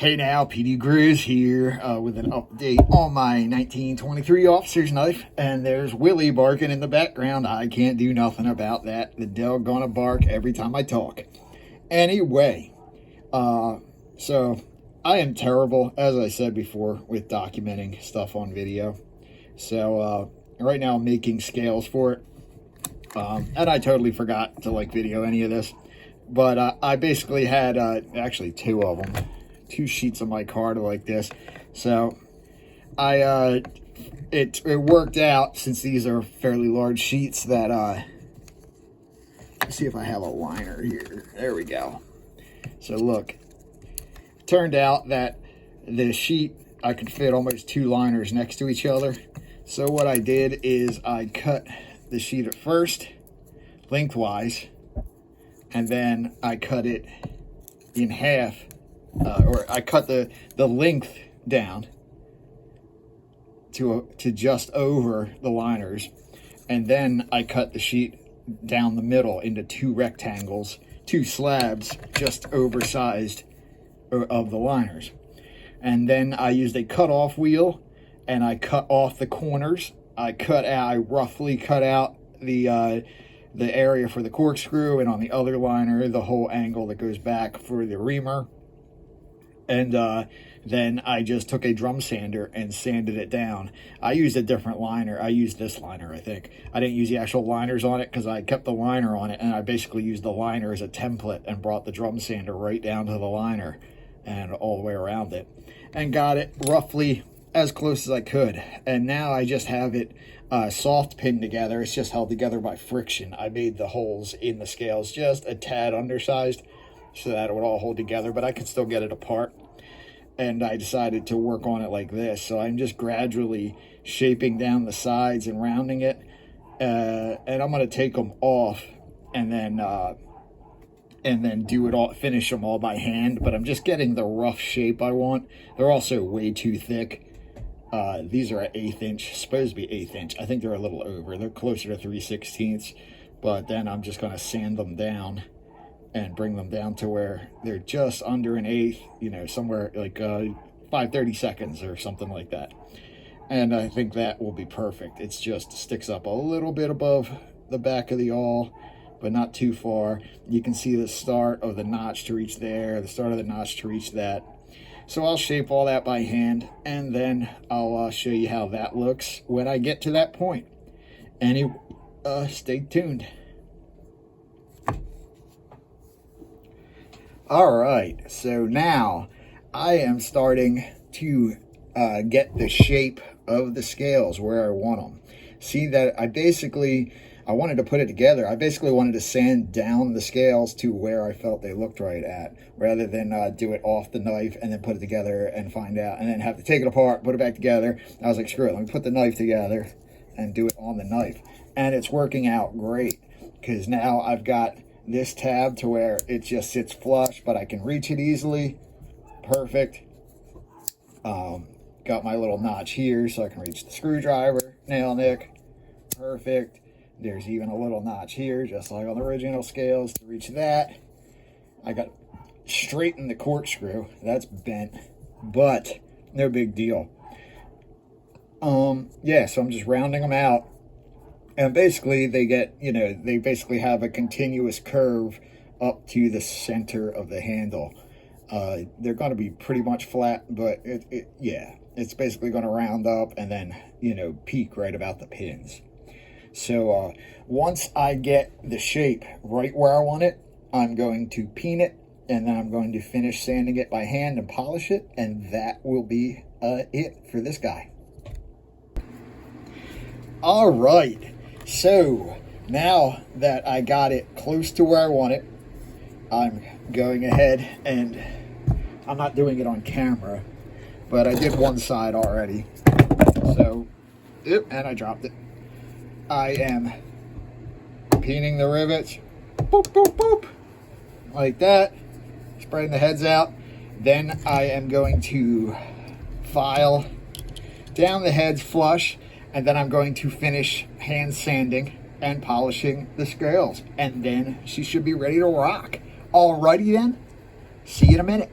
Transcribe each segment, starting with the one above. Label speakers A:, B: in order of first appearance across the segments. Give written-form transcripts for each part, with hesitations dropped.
A: Hey now, PD Grizz here with an update on my 1923 officer's knife, and there's Willie barking in the background. I can't do nothing about that. The dog gonna bark every time I talk. Anyway, so I am terrible, as I said before, with documenting stuff on video. So right now I'm making scales for it, and I totally forgot to video any of this. But I basically had actually two of them. Two sheets of my card like this. So it worked out, since these are fairly large sheets, that let's see if I have a liner here. There we go. So look, it turned out that the sheet, I could fit almost two liners next to each other. So what I did is I cut the sheet at first lengthwise, and then I cut it in half. Or I cut the length down to just over the liners, and then I cut the sheet down the middle into two rectangles, two slabs just oversized of the liners. And then I used a cut-off wheel, and I cut off the corners. I roughly cut out the area for the corkscrew, and on the other liner the whole angle that goes back for the reamer. And then I just took a drum sander and sanded it down. I used a different liner. I used this liner, I think. I didn't use the actual liners on it because I kept the liner on it, and I basically used the liner as a template and brought the drum sander right down to the liner and all the way around it, and got it roughly as close as I could. And now I just have it soft pinned together. It's just held together by friction. I made the holes in the scales just a tad undersized so that it would all hold together, but I could still get it apart. And I decided to work on it like this. So I'm just gradually shaping down the sides and rounding it. And I'm going to take them off and then do it all, finish them all by hand. But I'm just getting the rough shape I want. They're also way too thick. These are an 1/8 inch, supposed to be 1/8 inch. I think they're a little over. They're closer to 3/16. But then I'm just going to sand them down and bring them down to where they're just under an 1/8, you know, somewhere like 5/32 or something like that. And I think that will be perfect. It's just sticks up a little bit above the back of the awl, but not too far. You can see the start of the notch to reach there, the start of the notch to reach that. So I'll shape all that by hand, and then I'll show you how that looks when I get to that point. Anyway, stay tuned. All right, so now I am starting to get the shape of the scales where I want them. See that I wanted to put it together. I basically wanted to sand down the scales to where I felt they looked right at, rather than do it off the knife and then put it together and find out, and then have to take it apart, put it back together. I was like, screw it, let me put the knife together and do it on the knife. And it's working out great, because now I've got this tab to where it just sits flush, but I can reach it easily. Perfect. Got my little notch here so I can reach the screwdriver, nail nick. Perfect. There's even a little notch here, just like on the original scales, to reach that. I got straighten the corkscrew. That's bent, but no big deal. Yeah, so I'm just rounding them out. And basically they get, you know, they basically have a continuous curve up to the center of the handle. They're going to be pretty much flat, but yeah, it's basically going to round up and then, you know, peak right about the pins. So once I get the shape right where I want it, I'm going to peen it, and then I'm going to finish sanding it by hand and polish it, and that will be it for this guy. All right. So now that I got it close to where I want it, I'm going ahead, and I'm not doing it on camera, but I did one side already. So, yep, and I dropped it. I am peening the rivets, boop, boop, boop, like that, spreading the heads out. Then I am going to file down the heads flush, and then I'm going to finish hand sanding and polishing the scales, and then she should be ready to rock. Alrighty then, see you in a minute.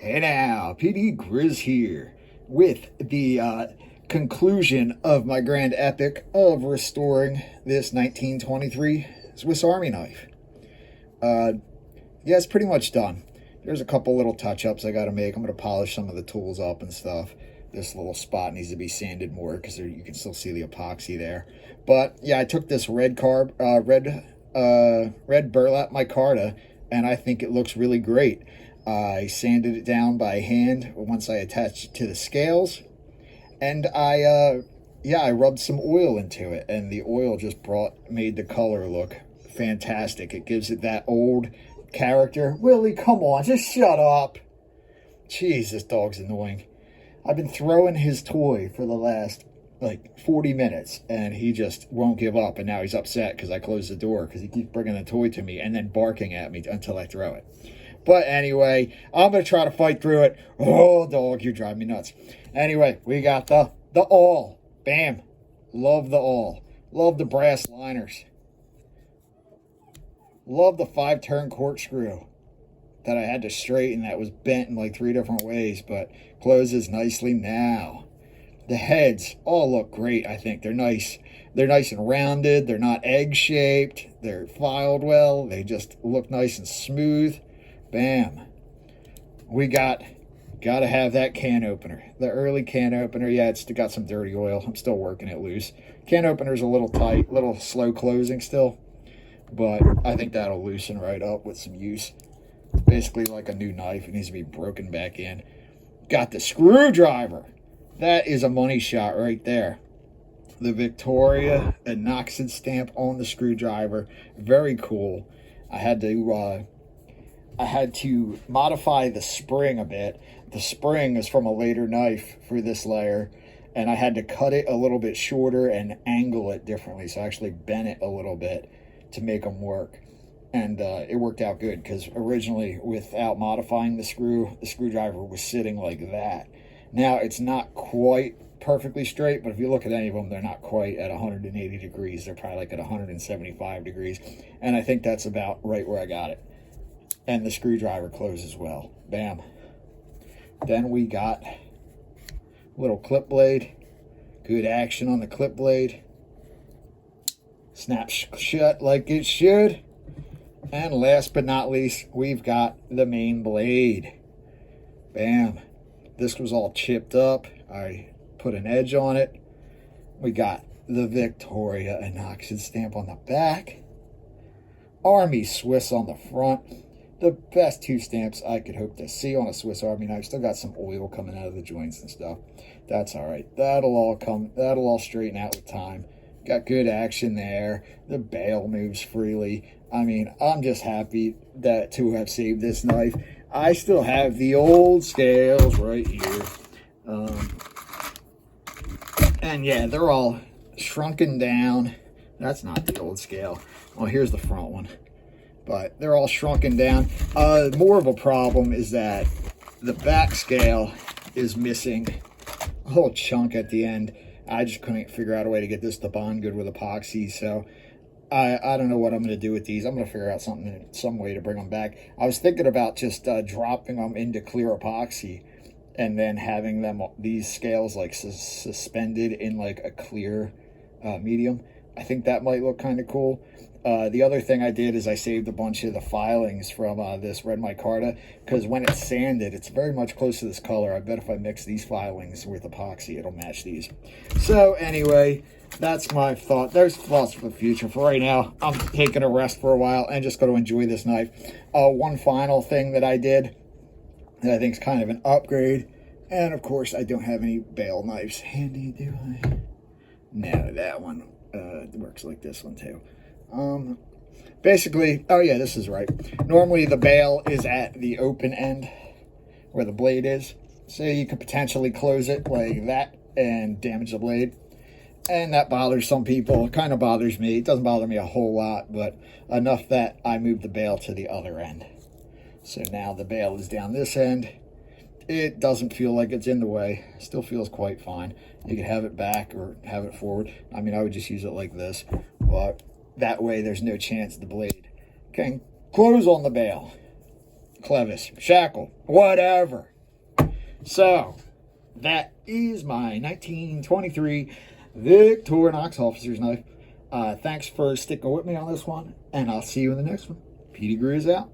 B: Hey now, PD Grizz here with the conclusion of my grand epic of restoring this 1923 Swiss Army knife. Yeah, it's pretty much done. There's a couple little touch-ups I got to make. I'm going to polish some of the tools up and stuff. This little spot needs to be sanded more because you can still see the epoxy there. But yeah, I took this red burlap micarta, and I think it looks really great. I sanded it down by hand once I attached it to the scales, and I rubbed some oil into it, and the oil just made the color look fantastic. It gives it that old character. Willie, come on, just shut up. Jeez, this dog's annoying. I've been throwing his toy for the last like 40 minutes, and he just won't give up, and now he's upset because I closed the door because he keeps bringing the toy to me and then barking at me until I throw it. But anyway, I'm going to try to fight through it. Oh, dog, you drive me nuts. Anyway, we got the awl. Bam. Love the awl. Love the brass liners. Love the 5-turn corkscrew that I had to straighten that was bent in like 3 different ways, but closes nicely now. The heads all look great, I think. They're nice. They're nice and rounded. They're not egg-shaped. They're filed well. They just look nice and smooth. Bam. We gotta have that can opener. The early can opener. Yeah, it's got some dirty oil. I'm still working it loose. Can opener's a little tight, little slow closing still. But I think that'll loosen right up with some use. Basically like a new knife. It needs to be broken back in. Got the screwdriver. That is a money shot right there. The Victorinox stamp on the screwdriver. Very cool. I had to modify the spring a bit. The spring is from a later knife for this layer, and I had to cut it a little bit shorter and angle it differently. So I actually bent it a little bit to make them work. And it worked out good because originally, without modifying the screwdriver was sitting like that. Now it's not quite perfectly straight, but if you look at any of them, they're not quite at 180 degrees. They're probably like at 175 degrees. And I think that's about right where I got it. And the screwdriver closes well. Bam. Then we got a little clip blade. Good action on the clip blade. Snaps shut like it should. And last but not least, we've got the main blade. Bam. This was all chipped up. I put an edge on it. We got the Victorinox stamp on the back. Army Swiss on the front. The best 2 stamps I could hope to see on a Swiss Army knife. Still got some oil coming out of the joints and stuff. That's all right. That'll all straighten out with time. Got good action there. The bail moves freely. I mean, I'm just happy to have saved this knife. I still have the old scales right here. And yeah, they're all shrunken down. That's not the old scale. Oh, here's the front one. But they're all shrunken down. More of a problem is that the back scale is missing a whole chunk at the end. I just couldn't figure out a way to get this to bond good with epoxy, so I don't know what I'm going to do with these. I'm going to figure out some way to bring them back. I was thinking about just dropping them into clear epoxy and then having these scales like suspended in like a clear medium. I think that might look kind of cool. The other thing I did is I saved a bunch of the filings from this red micarta, because when it's sanded, it's very much close to this color. I bet if I mix these filings with epoxy, it'll match these. So anyway, that's my thought. There's thoughts for the future. For right now, I'm taking a rest for a while and just going to enjoy this knife. One final thing that I did that I think is kind of an upgrade, and of course, I don't have any bail knives handy, do I? No, that one works like this one too. Basically, oh yeah, this is right. Normally the bail is at the open end where the blade is. So you could potentially close it like that and damage the blade. And that bothers some people. It kind of bothers me. It doesn't bother me a whole lot, but enough that I moved the bail to the other end. So now the bail is down this end. It doesn't feel like it's in the way. Still feels quite fine. You can have it back or have it forward. I mean, I would just use it like this, but that way there's no chance the blade can close on the bail.
A: clevis, shackle, whatever. So, that is my 1923 Victorinox officer's knife. Thanks for sticking with me on this one, and I'll see you in the next one. Petey Grizz out.